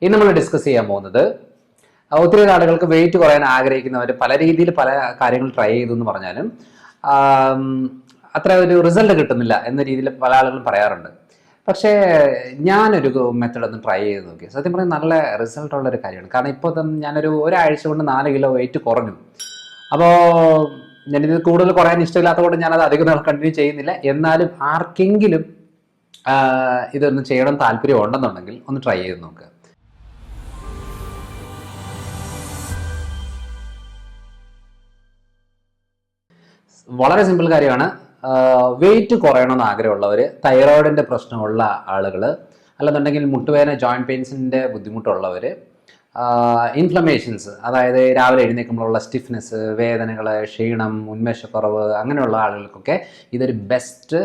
ഇന്ന് നമ്മൾ ഡിസ്കസ് ചെയ്യാൻ പോകുന്നത് ഒത്തിരി ആളുകൾക്ക് വെയിറ്റ് കുറയാൻ ആഗ്രഹിക്കുന്നവർ പല രീതിയിൽ പല കാര്യങ്ങൾ ട്രൈ ചെയ്തു എന്ന് പറഞ്ഞാലും അത്ര ഒരു റിസൾട്ട് കിട്ടുന്നില്ല എന്ന രീതിയിൽ പല ആളുകളും പറയാറുണ്ട്. പക്ഷേ ഞാനൊരു മെത്തഡ് ഒന്ന് ട്രൈ ചെയ്ത് നോക്കി. സത്യം പറഞ്ഞാൽ നല്ല റിസൾട്ട് ഉള്ള ഒരു കാര്യമാണ്. കാരണം ഇപ്പോൾ ഞാനൊരു ഒരാഴ്ച കൊണ്ട് 4 കിലോ വെയിറ്റ് കുറഞ്ഞു. അപ്പോൾ ഞാനിത് കൂടുതൽ കുറയാൻ ഇഷ്ടമില്ലാത്തതുകൊണ്ട് ഞാനത് അധികം നാൾ കണ്ടിന്യൂ ചെയ്യുന്നില്ല. എന്നാലും ആർക്കെങ്കിലും ഇതൊന്ന് ചെയ്യണം താല്പര്യം ഉണ്ടെന്നുണ്ടെങ്കിൽ ഒന്ന് ട്രൈ ചെയ്ത് നോക്കുക. വളരെ സിമ്പിൾ കാര്യമാണ്. വെയിറ്റ് കുറയണമെന്ന് ആഗ്രഹമുള്ളവർ, തൈറോയിഡിൻ്റെ പ്രശ്നമുള്ള ആളുകൾ, അല്ലെന്നുണ്ടെങ്കിൽ മുട്ടുവേദന ജോയിൻറ്റ് പെയിൻസിൻ്റെ ബുദ്ധിമുട്ടുള്ളവർ, ഇൻഫ്ലമേഷൻസ്, അതായത് രാവിലെ എഴുന്നേൽക്കുമ്പോഴുള്ള സ്റ്റിഫ്നെസ്, വേദനകൾ, ക്ഷീണം, ഉന്മേഷക്കുറവ്, അങ്ങനെയുള്ള ആളുകൾക്കൊക്കെ ഇതൊരു ബെസ്റ്റ്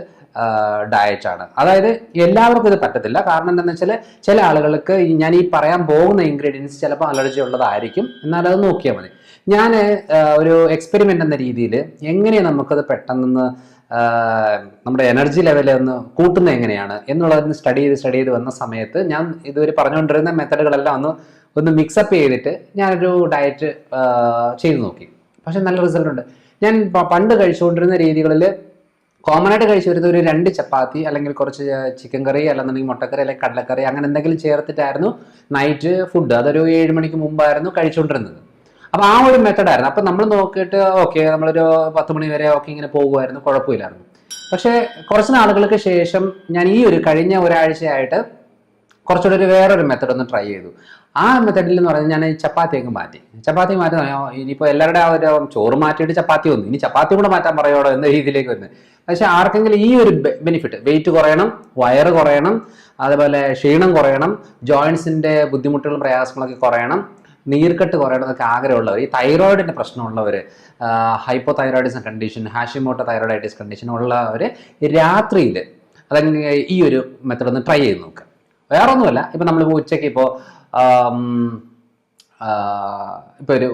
ഡയറ്റാണ്. അതായത് എല്ലാവർക്കും ഇത് പറ്റത്തില്ല. കാരണം എന്താണെന്ന് വെച്ചാൽ ചില ആളുകൾക്ക് ഞാൻ ഈ പറയാൻ പോകുന്ന ഇൻഗ്രീഡിയൻസ് ചിലപ്പോൾ അലർജി ഉള്ളതായിരിക്കും. എന്നാൽ അത് നോക്കിയാൽ മതി. ഞാൻ ഒരു എക്സ്പെരിമെൻ്റ് എന്ന രീതിയിൽ എങ്ങനെയാണ് നമുക്കത് പെട്ടെന്ന് നമ്മുടെ എനർജി ലെവൽ ഒന്ന് കൂട്ടുന്നത് എങ്ങനെയാണ് എന്നുള്ളതൊന്ന് സ്റ്റഡി ചെയ്ത് വന്ന സമയത്ത് ഞാൻ ഇതുവരെ പറഞ്ഞുകൊണ്ടിരുന്ന മെത്തഡുകളെല്ലാം ഒന്ന് മിക്സപ്പ് ചെയ്തിട്ട് ഞാനൊരു ഡയറ്റ് ചെയ്തു നോക്കി. പക്ഷെ നല്ല റിസൾട്ട് ഉണ്ട്. ഞാൻ പണ്ട് കഴിച്ചുകൊണ്ടിരുന്ന രീതികളിൽ കോമൺ ആയിട്ട് കഴിച്ചു വരുന്നത് ഒരു 2 ചപ്പാത്തി അല്ലെങ്കിൽ കുറച്ച് ചിക്കൻ കറി, അല്ലെന്നുണ്ടെങ്കിൽ മുട്ടക്കറി അല്ലെങ്കിൽ കടലക്കറി, അങ്ങനെ എന്തെങ്കിലും ചേർത്തിട്ടായിരുന്നു നൈറ്റ് ഫുഡ്. അതൊരു 7 മണിക്ക് മുമ്പായിരുന്നു കഴിച്ചുകൊണ്ടിരുന്നത്. അപ്പോൾ ആ ഒരു മെത്തഡായിരുന്നു. അപ്പം നമ്മൾ നോക്കിയിട്ട് ഓക്കെ, നമ്മളൊരു 10 മണി വരെ ഓക്കെ ഇങ്ങനെ പോകുമായിരുന്നു, കുഴപ്പമില്ലായിരുന്നു. പക്ഷേ കുറച്ച് നാളുകൾക്ക് ശേഷം ഞാൻ ഈ ഒരു കഴിഞ്ഞ ഒരാഴ്ചയായിട്ട് കുറച്ചുകൂടി വേറൊരു മെത്തഡ് ഒന്ന് ട്രൈ ചെയ്തു. ആ മെത്തഡിൽ എന്ന് പറഞ്ഞാൽ ഞാൻ ചപ്പാത്തി മാറ്റി ഇനിയിപ്പോൾ എല്ലാവരുടെ ആ ഒരു ചോറ് മാറ്റിയിട്ട് ചപ്പാത്തി വന്നു, ഇനി ചപ്പാത്തി കൂടെ മാറ്റാൻ പറയുമോ എന്ന രീതിയിലേക്ക് വരുന്നത്. പക്ഷേ ആർക്കെങ്കിലും ഈ ഒരു ബെനിഫിറ്റ്, വെയിറ്റ് കുറയണം, വയറ് കുറയണം, അതുപോലെ ക്ഷീണം കുറയണം, ജോയിൻസിൻ്റെ ബുദ്ധിമുട്ടുകളും പ്രയാസങ്ങളൊക്കെ കുറയണം, നീർക്കെട്ട് കുറയണം എന്നൊക്കെ ആഗ്രഹമുള്ളവർ, ഈ തൈറോയിഡിൻ്റെ പ്രശ്നമുള്ളവർ, hypothyroidism condition, Hashimoto thyroiditis condition ഉള്ളവർ രാത്രിയിൽ അതങ്ങനെ ഈ ഒരു മെത്തഡ് ഒന്ന് ട്രൈ ചെയ്ത് നോക്കുക. വേറെ ഒന്നുമല്ല, ഇപ്പം നമ്മളിപ്പോൾ ഉച്ചയ്ക്ക് ഇപ്പോൾ ഒരു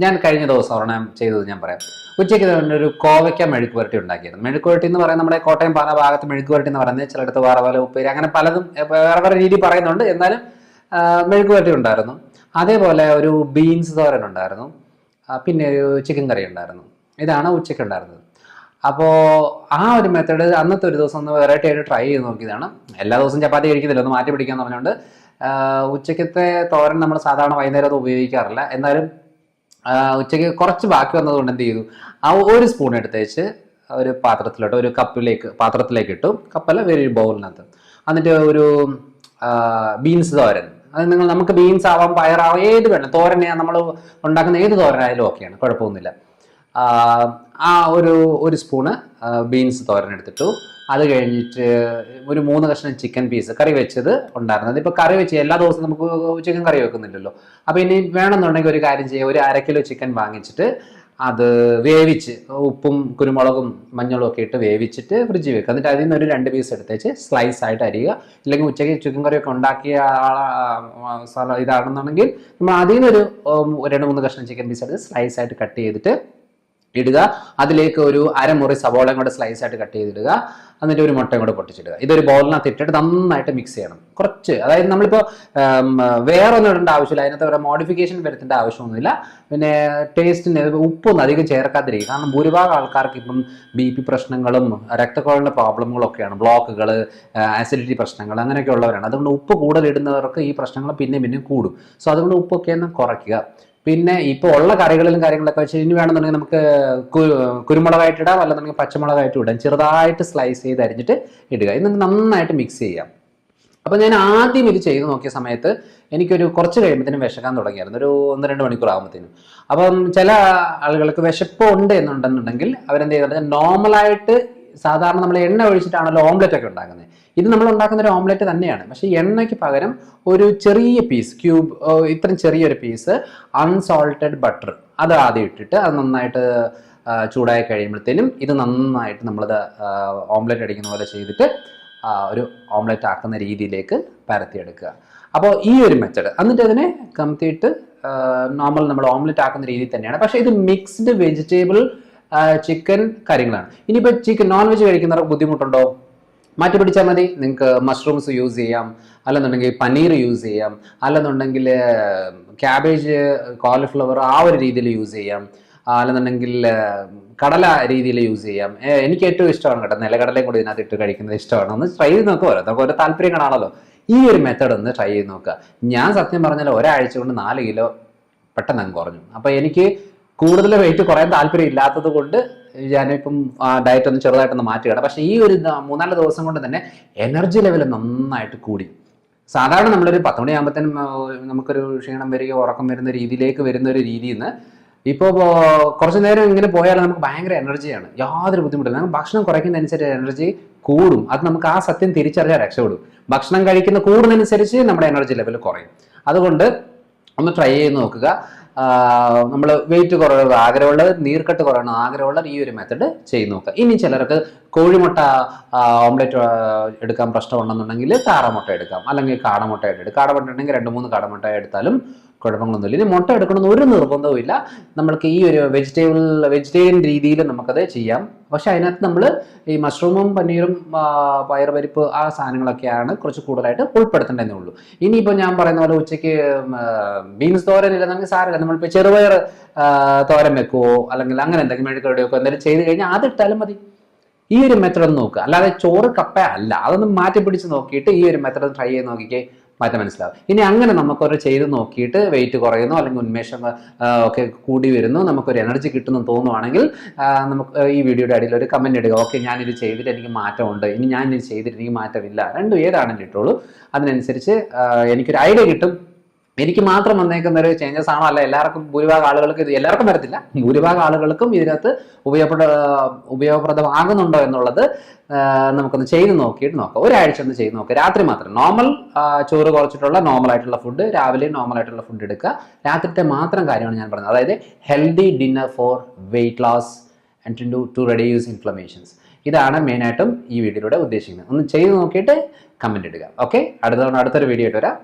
ഞാൻ കഴിഞ്ഞ ദിവസം ഒരെണ്ണം ചെയ്തത് ഞാൻ പറയാം. ഉച്ചയ്ക്ക് ഒരു കോവയ്ക്ക മെഴുക്ക് പുരട്ടി ഉണ്ടാക്കിയിരുന്നു. മെഴുക്ക് പുരട്ടി എന്ന് പറയുന്നത് നമ്മുടെ കോട്ടയം പാല ഭാഗത്ത് മെഴുക്ക് പുരട്ടി എന്ന് പറയുന്നത്, ചിലയിടത്ത് വറവല, ഉപ്പേരി, അങ്ങനെ പലതും വേറെ രീതി പറയുന്നുണ്ട്. എന്നാലും മെഴുക്ക് പുരട്ടി ഉണ്ടായിരുന്നു. അതേപോലെ ഒരു ബീൻസ് തോരൻ ഉണ്ടായിരുന്നു. പിന്നെ ഒരു ചിക്കൻ കറി ഉണ്ടായിരുന്നു. ഇതാണ് ഉച്ചയ്ക്ക് ഉണ്ടായിരുന്നത്. അപ്പോൾ ആ ഒരു മെത്തേഡ് അന്നത്തെ ഒരു ദിവസം ഒന്ന് വെറൈറ്റി ആയിട്ട് ട്രൈ ചെയ്ത് നോക്കിയതാണ്. എല്ലാ ദിവസവും ചപ്പാത്തി കഴിക്കുന്നില്ല, ഒന്ന് മാറ്റി പിടിക്കാന്ന് പറഞ്ഞുകൊണ്ട് ഉച്ചയ്ക്കത്തെ തോരൻ നമ്മൾ സാധാരണ വൈകുന്നേരം അത് ഉപയോഗിക്കാറില്ല. എന്നാലും ഉച്ചയ്ക്ക് കുറച്ച് ബാക്കി വന്നതുകൊണ്ട് എന്ത് ചെയ്തു, ആ ഒരു സ്പൂൺ എടുത്തേച്ച് ഒരു പാത്രത്തിലോട്ട്, ഒരു പാത്രത്തിലേക്ക് ഇട്ടു. കപ്പല്ല, ഒരു ബൗളിനകത്ത്. എന്നിട്ട് ഒരു ബീൻസ് തോരൻ, അത് നമുക്ക് ബീൻസ് ആവാം, പയറാവാം, ഏത് വേണം, തോരനെ നമ്മൾ ഉണ്ടാക്കുന്ന ഏത് തോരനായാലും ഓക്കെയാണ്, കുഴപ്പമൊന്നുമില്ല. ആ ഒരു സ്പൂണ് ബീൻസ് തോരൻ എടുത്തിട്ടു. അത് കഴിഞ്ഞിട്ട് ഒരു 3 കഷ്ണം ചിക്കൻ പീസ് കറി വെച്ചത് ഉണ്ടായിരുന്നത്. ഇപ്പോൾ കറി വെച്ച് എല്ലാ ദിവസവും നമുക്ക് ചിക്കൻ കറി വെക്കുന്നില്ലല്ലോ. അപ്പോൾ ഇനി വേണമെന്നുണ്ടെങ്കിൽ ഒരു കാര്യം ചെയ്യുക, ഒരു 1/2 കിലോ ചിക്കൻ വാങ്ങിച്ചിട്ട് അത് വേവിച്ച് ഉപ്പും കുരുമുളകും മഞ്ഞളും ഒക്കെ ഇട്ട് വേവിച്ചിട്ട് ഫ്രിഡ്ജിൽ വെക്കുക. എന്നിട്ട് അതിൽ നിന്ന് ഒരു 2 പീസ് എടുത്തേച്ച് സ്ലൈസ് ആയിട്ട് അരിയുക. ഇല്ലെങ്കിൽ ഉച്ചയ്ക്ക് ചിക്കൻ കറിയൊക്കെ ഉണ്ടാക്കിയ ഇതാണെന്നുണ്ടെങ്കിൽ നമ്മൾ അതിൽ നിന്നൊരു 2-3 കഷ്ണം ചിക്കൻ പീസ് എടുത്ത് സ്ലൈസ് ആയിട്ട് കട്ട് ചെയ്തിട്ട് ഇടുക. അതിലേക്ക് ഒരു അരമുറി സവോളയും കൂടെ സ്ലൈസ് ആയിട്ട് കട്ട് ചെയ്തിടുക. എന്നിട്ട് ഒരു മുട്ടയും കൂടെ പൊട്ടിച്ചിടുക. ഇതൊരു ബൗളിനകത്ത് ഇട്ടിട്ട് നന്നായിട്ട് മിക്സ് ചെയ്യണം. കുറച്ച്, അതായത് നമ്മളിപ്പോൾ വേറെ ഒന്നും ഇടേണ്ട ആവശ്യമില്ല, അതിനകത്ത് വേറെ മോഡിഫിക്കേഷൻ വരുത്തേണ്ട ആവശ്യമൊന്നുമില്ല. പിന്നെ ടേസ്റ്റിന് ഉപ്പൊന്നും അധികം ചേർക്കാതിരിക്കും. കാരണം ഭൂരിഭാഗം ആൾക്കാർക്ക് ഇപ്പം BP പ്രശ്നങ്ങളും രക്തക്കുഴലിൻ്റെ പ്രോബ്ലങ്ങളും ഒക്കെയാണ്, ബ്ലോക്കുകൾ, ആസിഡിറ്റി പ്രശ്നങ്ങൾ, അങ്ങനെയൊക്കെ ഉള്ളവരാണ്. അതുകൊണ്ട് ഉപ്പ് കൂടുതൽ ഇടുന്നവർക്ക് ഈ പ്രശ്നങ്ങൾ പിന്നെയും കൂടും. സോ അതുകൊണ്ട് ഉപ്പൊക്കെ ഒന്ന് കുറയ്ക്കുക. പിന്നെ ഇപ്പോൾ ഉള്ള കറികളിലും കാര്യങ്ങളൊക്കെ വെച്ച് ഇനി വേണമെന്നുണ്ടെങ്കിൽ നമുക്ക് കുരുമുളകായിട്ട് ഇടാം, അല്ലെന്നുണ്ടെങ്കിൽ പച്ചമുളകായിട്ട് ഇടാം. ചെറുതായിട്ട് സ്ലൈസ് ചെയ്ത് അരിഞ്ഞിട്ട് ഇടുക. എന്നിട്ട് നന്നായിട്ട് മിക്സ് ചെയ്യാം. അപ്പോൾ ഞാൻ ആദ്യം ഇത് ചെയ്ത് നോക്കിയ സമയത്ത് എനിക്കൊരു കുറച്ച് കഴിയുമ്പോഴത്തേനും വിശക്കാൻ തുടങ്ങിയായിരുന്നു, ഒരു 1-2 മണിക്കൂർ ആകുമ്പോഴത്തേനും. അപ്പം ചില ആളുകൾക്ക് വിശപ്പ് ഉണ്ട് എന്നുണ്ടെന്നുണ്ടെങ്കിൽ അവരെന്ത് ചെയ്തിട്ട് നോർമലായിട്ട് സാധാരണ നമ്മൾ എണ്ണ ഒഴിച്ചിട്ടാണല്ലോ ഓംലെറ്റ് ഒക്കെ ഉണ്ടാക്കുന്നത്. ഇത് നമ്മൾ ഉണ്ടാക്കുന്ന ഒരു ഓംലെറ്റ് തന്നെയാണ്. പക്ഷേ എണ്ണയ്ക്ക് പകരം ഒരു ചെറിയ പീസ് ഇത്രയും ചെറിയൊരു പീസ് അൺസോൾട്ടഡ് ബട്ടർ അത് ആദ്യം ഇട്ടിട്ട് അത് നന്നായിട്ട് ചൂടായി കഴിയുമ്പോഴത്തേനും ഇത് നന്നായിട്ട് നമ്മളത് ഓംലെറ്റ് അടിക്കുന്ന പോലെ ചെയ്തിട്ട് ഒരു ഓംലെറ്റ് ആക്കുന്ന രീതിയിലേക്ക് പരത്തിയെടുക്കുക. അപ്പോൾ ഈ ഒരു മെത്തേഡ് എന്നിട്ട് അതിനെ കമത്തിയിട്ട് നോർമൽ നമ്മൾ ഓംലെറ്റ് ആക്കുന്ന രീതിയിൽ തന്നെയാണ്. പക്ഷേ ഇത് മിക്സ്ഡ് വെജിറ്റബിൾ ചിക്കൻ കാര്യങ്ങളാണ്. ഇനിയിപ്പോൾ നോൺ വെജ് കഴിക്കുന്നവർക്ക് ബുദ്ധിമുട്ടുണ്ടോ? മാറ്റി പിടിച്ചാൽ മതി. നിങ്ങൾക്ക് മഷ്റൂംസ് യൂസ് ചെയ്യാം, അല്ലെന്നുണ്ടെങ്കിൽ പനീർ യൂസ് ചെയ്യാം, അല്ലെന്നുണ്ടെങ്കിൽ ക്യാബേജ്, കോളിഫ്ലവർ ആ ഒരു രീതിയിൽ യൂസ് ചെയ്യാം, അല്ലെന്നുണ്ടെങ്കിൽ കടല രീതിയിൽ യൂസ് ചെയ്യാം. എനിക്ക് ഏറ്റവും ഇഷ്ടമാണ് കേട്ടോ, നിലക്കടലയും കൂടി ഇതിനകത്ത് ഇട്ട് കഴിക്കുന്നത് ഇഷ്ടമാണ്. ഒന്ന് ട്രൈ ചെയ്ത് നോക്കുക. നമുക്ക് ഓരോ താല്പര്യങ്ങളാണല്ലോ. ഈ ഒരു മെത്തേഡ് ഒന്ന് ട്രൈ ചെയ്ത് നോക്കുക. ഞാൻ സത്യം പറഞ്ഞാൽ ഒരാഴ്ച കൊണ്ട് 4 കിലോ പെട്ടെന്ന് അങ്ങ് കുറഞ്ഞു. അപ്പോൾ എനിക്ക് കൂടുതൽ വെയിറ്റ് കുറയാൻ താല്പര്യം ഇല്ലാത്തത് കൊണ്ട് ഞാനിപ്പം ഡയറ്റ് ഒന്ന് ചെറുതായിട്ടൊന്ന് മാറ്റുകയാണ്. പക്ഷേ ഈ ഒരു 3-4 ദിവസം കൊണ്ട് തന്നെ എനർജി ലെവൽ നന്നായിട്ട് കൂടി. സാധാരണ നമ്മളൊരു 10 മണിയാകുമ്പോഴത്തേനും നമുക്കൊരു ക്ഷീണം വരികയോ ഉറക്കം വരുന്ന രീതിയിലേക്ക് വരുന്ന ഒരു രീതിയിൽ നിന്ന് ഇപ്പോൾ കുറച്ച് നേരം ഇങ്ങനെ പോയാൽ നമുക്ക് ഭയങ്കര എനർജിയാണ്, യാതൊരു ബുദ്ധിമുട്ടില്ല. നമുക്ക് ഭക്ഷണം കുറയ്ക്കുന്നതനുസരിച്ച് എനർജി കൂടും. അത് നമുക്ക് ആ സത്യം തിരിച്ചറിയാൻ രക്ഷപ്പെടും. ഭക്ഷണം കഴിക്കുന്ന കൂടുന്നതനുസരിച്ച് നമ്മുടെ എനർജി ലെവൽ കുറയും. അതുകൊണ്ട് ഒന്ന് ട്രൈ ചെയ്ത് നോക്കുക. നമ്മൾ വെയിറ്റ് കുറവ് ആഗ്രഹമുള്ളത്, നീർക്കെട്ട് കുറയണം ആഗ്രഹമുള്ളത്, ഈ ഒരു മെത്തഡ് ചെയ്ത് നോക്കുക. ഇനി ചിലർക്ക് കോഴിമുട്ട ഓംലെറ്റ് എടുക്കാൻ പ്രശ്നമുണ്ടെന്നുണ്ടെങ്കിൽ താറാമുട്ട എടുക്കാം, അല്ലെങ്കിൽ കാടമുട്ട എടുക്കാം. കാടമുട്ട ഉണ്ടെങ്കിൽ 2-3 കാടമുട്ട എടുത്താലും കുഴപ്പങ്ങളൊന്നുമില്ല. ഇനി മുട്ട എടുക്കണമെന്ന് ഒരു നിർബന്ധവും ഇല്ല. നമ്മൾക്ക് ഈ ഒരു വെജിറ്റേറിയൻ രീതിയിൽ നമുക്കത് ചെയ്യാം. പക്ഷെ അതിനകത്ത് നമ്മൾ ഈ മഷ്റൂമും പനീറും പയറുപരിപ്പ് ആ സാധനങ്ങളൊക്കെയാണ് കുറച്ച് കൂടുതലായിട്ട് ഉൾപ്പെടുത്തേണ്ടതേ ഉള്ളൂ. ഇനിയിപ്പോൾ ഞാൻ പറയുന്ന പോലെ ഉച്ചയ്ക്ക് ബീൻസ് തോരൻ ഇല്ലെന്നെങ്കിൽ സാരമില്ല, നമ്മളിപ്പോൾ ചെറുപയർ തോരൻ വെക്കുവോ അല്ലെങ്കിൽ അങ്ങനെ എന്തെങ്കിലും മെഴുകടി വെക്കോ എന്തെങ്കിലും ചെയ്ത് കഴിഞ്ഞാൽ അതിട്ടാലും മതി. ഈ ഒരു മെത്തഡ് ഒന്ന് നോക്കുക. അല്ലാതെ ചോറ് കപ്പ അല്ല, അതൊന്ന് മാറ്റി പിടിച്ച് നോക്കിയിട്ട് ഈ ഒരു മെത്തഡ് ട്രൈ ചെയ്ത് നോക്കിക്കേ, മാറ്റം മനസ്സിലാവും. ഇനി അങ്ങനെ നമുക്കൊരു ചെയ്ത് നോക്കിയിട്ട് വെയിറ്റ് കുറയുന്നു അല്ലെങ്കിൽ ഉന്മേഷം ഒക്കെ കൂടി വരുന്നു, നമുക്കൊരു എനർജി കിട്ടുന്നു തോന്നുവാണെങ്കിൽ നമുക്ക് ഈ വീഡിയോയുടെ അടിയിൽ ഒരു കമൻറ്റ് ഇടുക. ഓക്കെ, ഞാനിത് ചെയ്തിട്ട് എനിക്ക് മാറ്റമുണ്ട്, ഇനി ഞാൻ ഇത് ചെയ്തിട്ട് എനിക്ക് മാറ്റമില്ല, രണ്ടും ഏതാണെങ്കിലും ഇട്ടോളൂ. അതിനനുസരിച്ച് എനിക്കൊരു ഐഡിയ കിട്ടും. എനിക്ക് മാത്രം വന്നേക്കുന്ന ഒരു ചേഞ്ചസ് ആണോ അല്ല എല്ലാവർക്കും, ഭൂരിഭാഗം ആളുകൾക്ക് ഇത് എല്ലാവർക്കും വരത്തില്ല, ഭൂരിഭാഗം ആളുകൾക്കും ഇതിനകത്ത് ഉപയോഗപ്രദമാകുന്നുണ്ടോ എന്നുള്ളത് നമുക്കൊന്ന് ചെയ്ത് നോക്കിയിട്ട് നോക്കാം. ഒരാഴ്ച ഒന്ന് ചെയ്ത് നോക്കുക. രാത്രി മാത്രം നോർമൽ ചോറ് കുറച്ചിട്ടുള്ള നോർമൽ ആയിട്ടുള്ള ഫുഡ്, രാവിലെ നോർമൽ ആയിട്ടുള്ള ഫുഡ് എടുക്കുക. രാത്രിത്തെ മാത്രം കാര്യമാണ് ഞാൻ പറഞ്ഞത്. അതായത് healthy dinner for weight loss and to reduce inflammations. ഇതാണ് മെയിനായിട്ടും ഈ വീഡിയോയിലൂടെ ഉദ്ദേശിക്കുന്നത്. ഒന്ന് ചെയ്ത് നോക്കിയിട്ട് കമൻറ്റ് ഇടുക. ഓക്കെ, അടുത്തൊരു വീഡിയോ ആയിട്ട് വരാം.